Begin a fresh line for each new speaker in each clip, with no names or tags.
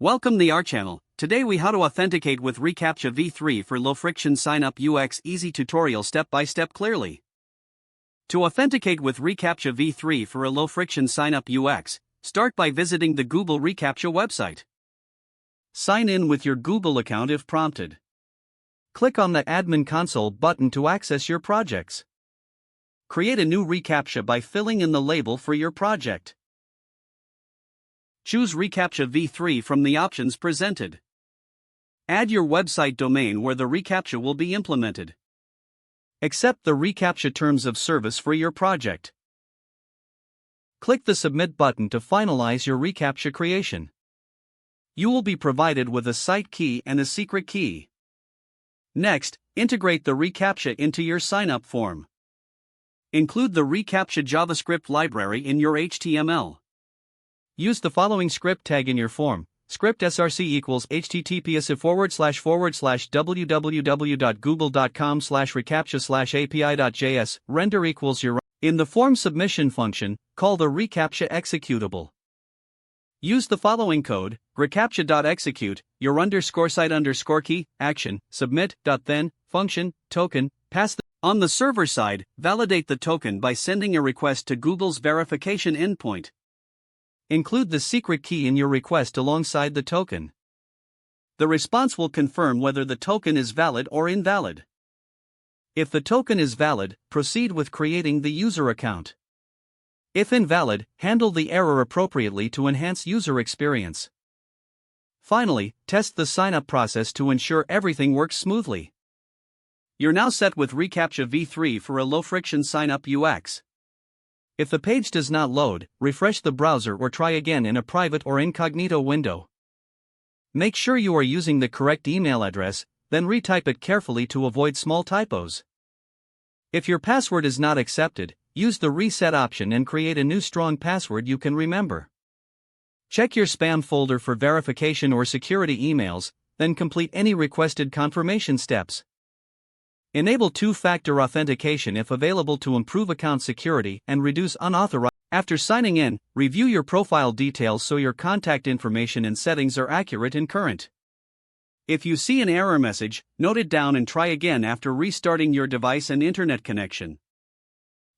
Welcome to our channel. Today we how to authenticate with reCAPTCHA v3 for low friction sign up UX easy tutorial step by step clearly. To authenticate with reCAPTCHA v3 for a low friction sign up UX, start by visiting the Google reCAPTCHA website. Sign in with your Google account if prompted. Click on the Admin Console button to access your projects. Create a new reCAPTCHA by filling in the label for your project. Choose reCAPTCHA v3 from the options presented. Add your website domain where the reCAPTCHA will be implemented. Accept the reCAPTCHA terms of service for your project. Click the Submit button to finalize your reCAPTCHA creation. You will be provided with a site key and a secret key. Next, integrate the reCAPTCHA into your sign-up form. Include the reCAPTCHA JavaScript library in your HTML. Use the following script tag in your form. Script src equals https://www.google.com/reCAPTCHA/api.js render equals your. In the form submission function, call the reCAPTCHA executable. Use the following code, reCAPTCHA.execute, your _site _key, action, submit, then, function, token, pass the. On the server side, validate the token by sending a request to Google's verification endpoint. Include the secret key in your request alongside the token. The response will confirm whether the token is valid or invalid. If the token is valid, proceed with creating the user account. If invalid, handle the error appropriately to enhance user experience. Finally, test the sign-up process to ensure everything works smoothly. You're now set with reCAPTCHA v3 for a low-friction sign-up UX. If the page does not load, refresh the browser or try again in a private or incognito window. Make sure you are using the correct email address, then retype it carefully to avoid small typos. If your password is not accepted, use the reset option and create a new strong password you can remember. Check your spam folder for verification or security emails, then complete any requested confirmation steps. Enable two-factor authentication if available to improve account security and reduce unauthorized. After signing in, review your profile details so your contact information and settings are accurate and current. If you see an error message, note it down and try again after restarting your device and internet connection.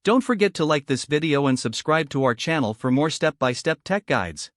Don't forget to like this video and subscribe to our channel for more step-by-step tech guides.